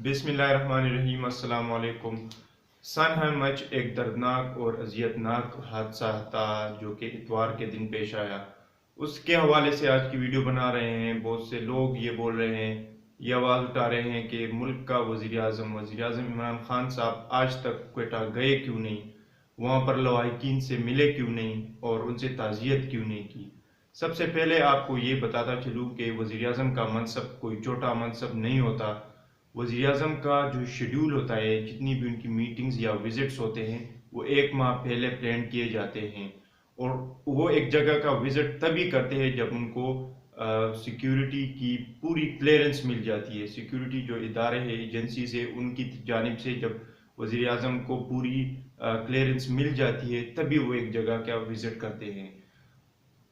बिस्मिल्लाहिर्रहमानिर्रहीम। अस्सलाम वालेकुम। सनहम मच एक दर्दनाक और अजियतनाक हादसा था जो कि इतवार के दिन पेश आया। उसके हवाले से आज की वीडियो बना रहे हैं। बहुत से लोग ये बोल रहे हैं, ये आवाज़ उठा रहे हैं कि मुल्क का वज़ीर-ए-आज़म इमरान खान साहब आज तक क्वेटा गए क्यों नहीं, वहाँ पर लवाहिकीन से मिले क्यों नहीं और उनसे ताज़ियत क्यों नहीं की। सबसे पहले आपको ये बताता चलूँ कि वज़ीर-ए-आज़म का मनसब कोई छोटा मनसब नहीं होता। वज़ीर-ए-आज़म का जो शेड्यूल होता है, जितनी भी उनकी मीटिंग्स या विजिट्स होते हैं, वो 1 माह पहले प्लान किए जाते हैं और वो एक जगह का विजिट तभी करते हैं जब उनको सिक्योरिटी की पूरी क्लियरेंस मिल जाती है। सिक्योरिटी जो इदारे हैं, एजेंसी से, उनकी जानिब से जब वज़ीर-ए-आज़म को पूरी क्लियरेंस मिल जाती है, तभी वो एक जगह का विजिट करते हैं।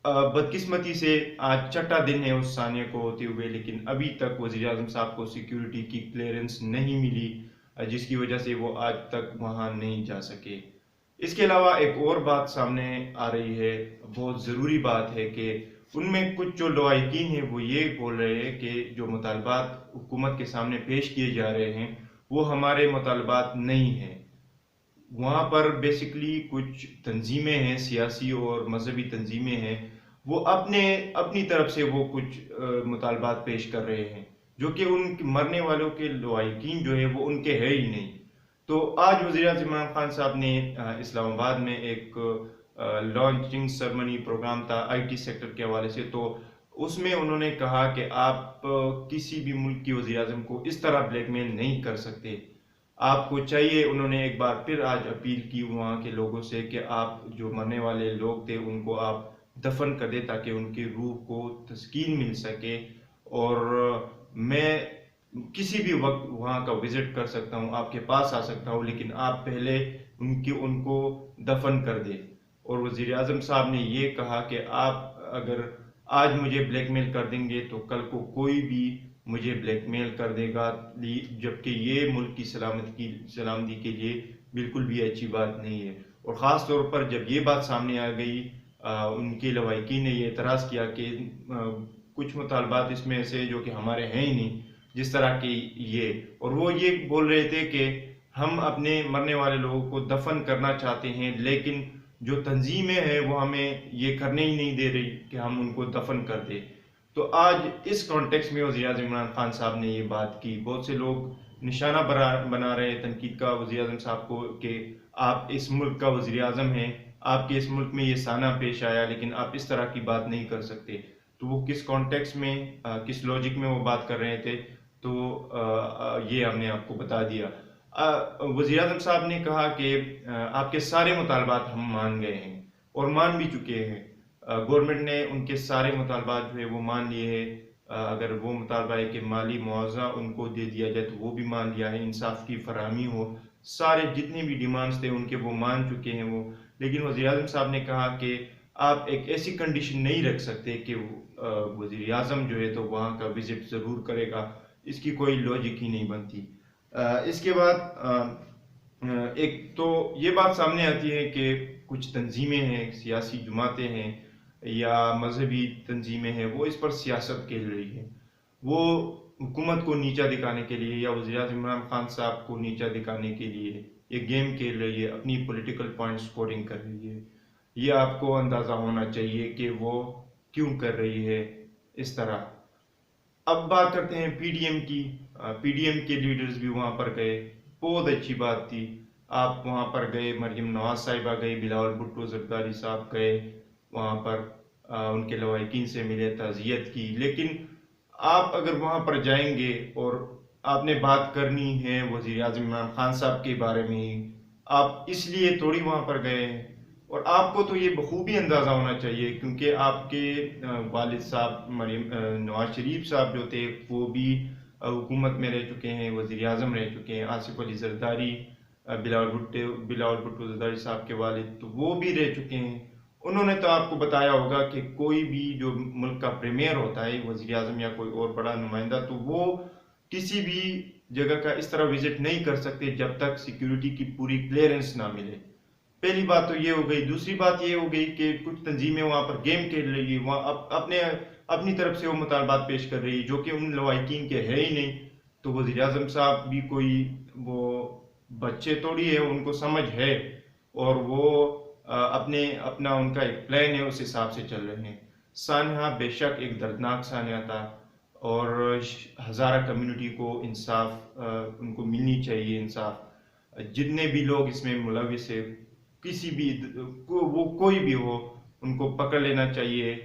बदकिस्मती से आज छठा दिन है उस सानिया को होते हुए, लेकिन अभी तक वज़ीर-ए-आज़म साहब को सिक्योरिटी की क्लियरेंस नहीं मिली, जिसकी वजह से वो आज तक वहाँ नहीं जा सके। इसके अलावा एक और बात सामने आ रही है, बहुत ज़रूरी बात है कि उनमें कुछ जो लवाहिकीन हैं वो ये बोल रहे हैं कि जो मुतालबात हुकूमत के सामने पेश किए जा रहे हैं वो हमारे मुतालबात नहीं हैं। वहाँ पर बेसिकली कुछ तंजीमें हैं, सियासी और मजहबी तंजीमें हैं, वो अपनी तरफ से वो कुछ मुतालबात पेश कर रहे हैं जो कि उन मरने वालों के लवाहिकीन जो है वो उनके है ही नहीं। तो आज वज़ीर-ए-आज़म इमरान खान साहब ने इस्लामाबाद में एक लॉन्चिंग सेरेमनी प्रोग्राम था आईटी सेक्टर के हवाले से, तो उसमें उन्होंने कहा कि आप किसी भी मुल्क की वज़ीर-ए-आज़म को इस तरह ब्लैकमेल नहीं कर सकते। आपको चाहिए, उन्होंने एक बार फिर आज अपील की वहाँ के लोगों से कि आप जो मरने वाले लोग थे उनको आप दफन कर दें ताकि उनकी रूह को तस्कीन मिल सके, और मैं किसी भी वक्त वहाँ का विजिट कर सकता हूँ, आपके पास आ सकता हूँ, लेकिन आप पहले उनको दफन कर दें। और वज़ीर-ए-आज़म साहब ने ये कहा कि आप अगर आज मुझे ब्लैकमेल कर देंगे तो कल को कोई भी मुझे ब्लैकमेल कर देगा, जबकि ये मुल्क की सलामती के लिए बिल्कुल भी अच्छी बात नहीं है। और ख़ास तौर पर जब ये बात सामने आ गई, उनके लवाहिकीन ने ये एतराज़ किया कि कुछ मुतालबात इसमें ऐसे जो कि हमारे हैं ही नहीं, जिस तरह की ये, और वो ये बोल रहे थे कि हम अपने मरने वाले लोगों को दफन करना चाहते हैं, लेकिन जो तंजीमें हैं वो हमें ये करने ही नहीं दे रही कि हम उनको दफन कर दें। तो आज इस कॉन्टेक्स्ट में वज़ीर-ए-आज़म इमरान खान साहब ने ये बात की। बहुत से लोग निशाना बना रहे हैं तनकीद का वज़ीर-ए-आज़म साहब को कि आप इस मुल्क का वज़ीर-ए-आज़म हैं, आपके इस मुल्क में ये साना पेश आया, लेकिन आप इस तरह की बात नहीं कर सकते। तो वो किस कॉन्टेक्स्ट में, किस लॉजिक में वो बात कर रहे थे, तो ये हमने आपको बता दिया। वज़ीर-ए-आज़म साहब ने कहा कि आपके सारे मुतालबात हम मान गए हैं और मान भी चुके हैं। गवर्नमेंट ने उनके सारे मुतालबात जो है वो मान लिए हैं। अगर वो मुतालबा है कि माली मुआवजा उनको दे दिया जाए तो वो भी मान लिया है, इंसाफ की फरहमी हो, सारे जितने भी डिमांड्स थे उनके वो मान चुके हैं वो। लेकिन वज़ीर-ए-आज़म साहब ने कहा कि आप एक ऐसी कंडीशन नहीं रख सकते कि वज़ीर-ए-आज़म जो है तो वहाँ का विजिट ज़रूर करेगा, इसकी कोई लॉजिक ही नहीं बनती। इसके बाद एक तो ये बात सामने आती है कि कुछ तंजीमें हैं, सियासी जमातें हैं या मजहबी तंजीमें हैं, वो इस पर सियासत खेल रही है। वो हुकूमत को नीचा दिखाने के लिए या वज़ीर-ए-आज़म इमरान खान साहब को नीचा दिखाने के लिए ये गेम खेल रही है, अपनी पॉलिटिकल पॉइंट स्कोरिंग कर रही है। ये आपको अंदाज़ा होना चाहिए कि वो क्यों कर रही है इस तरह। अब बात करते हैं पीडीएम की। पीडीएम के लीडर्स भी वहाँ पर गए, बहुत अच्छी बात थी। आप वहाँ पर गए, मरियम नवाज साहिबा गई, बिलावल भुट्टो जरदारी साहब गए, वहाँ पर उनके लवाहिकीन से मिले, ताज़ियत की। लेकिन आप अगर वहाँ पर जाएंगे और आपने बात करनी है वज़ीर-ए-आज़म इमरान खान साहब के बारे में ही, आप इसलिए थोड़ी वहाँ पर गए हैं। और आपको तो ये बखूबी अंदाज़ा होना चाहिए, क्योंकि आपके वालिद साहब नवाज शरीफ साहब जो थे वो भी हुकूमत में रह चुके हैं, वज़ीर-ए-आज़म रह चुके हैं। आसिफ अली जरदारी, बिलावल भुट्टो जरदारी साहब के वालिद, तो वो भी रह चुके हैं। उन्होंने तो आपको बताया होगा कि कोई भी जो मुल्क का प्रीमियर होता है, वज़ीर-ए-आज़म या कोई और बड़ा नुमाइंदा, तो वो किसी भी जगह का इस तरह विजिट नहीं कर सकते जब तक सिक्योरिटी की पूरी क्लियरेंस ना मिले। पहली बात तो ये हो गई। दूसरी बात ये हो गई कि कुछ तंजीमें वहाँ पर गेम खेल रही है, वहाँ अपनी तरफ से वो मुतालबात पेश कर रही है जो कि उन लवाहिकीन के है ही नहीं। تو وزیر اعظم صاحب بھی کوئی وہ بچے توڑی ہے، ان کو سمجھ ہے، اور وہ اپنا ان کا ایک پلان ہے، اس حساب سے چل رہے ہیں۔ سانحہ بے شک ایک دردناک سانحہ تھا، اور ہزارہ کمیونٹی کو انصاف ان کو ملنی چاہیے، انصاف۔ جتنے بھی لوگ اس میں ملوث ہے، کسی بھی وہ کوئی بھی ہو، ان کو پکڑ لینا چاہیے،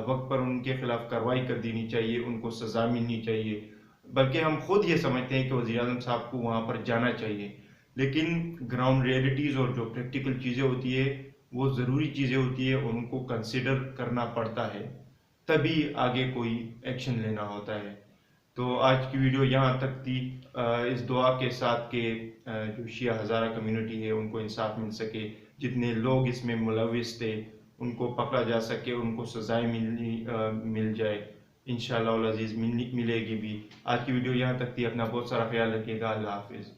وقت پر ان کے خلاف کارروائی کر دینی چاہیے، ان کو سزا ملنی چاہیے۔ بلکہ ہم خود یہ سمجھتے ہیں کہ وزیر اعظم صاحب کو وہاں پر جانا چاہیے، لیکن گراؤنڈ ریئلٹیز اور جو پریکٹیکل چیزیں ہوتی ہے، وہ ضروری چیزیں ہوتی ہے، اور ان کو کنسیڈر کرنا پڑتا ہے، تبھی آگے کوئی ایکشن لینا ہوتا ہے۔ تو آج کی ویڈیو یہاں تک تھی، اس دعا کے ساتھ کہ جو شیعہ ہزارہ کمیونٹی ہے ان کو انصاف مل سکے، جتنے لوگ اس میں ملوث تھے ان کو پکڑا جا سکے، ان کو سزائیں مل جائے، انشاءاللہ العزیز ملے گی بھی۔ آج کی ویڈیو یہاں تک تھی، اپنا بہت سارا خیال رکھیے گا، اللہ حافظ۔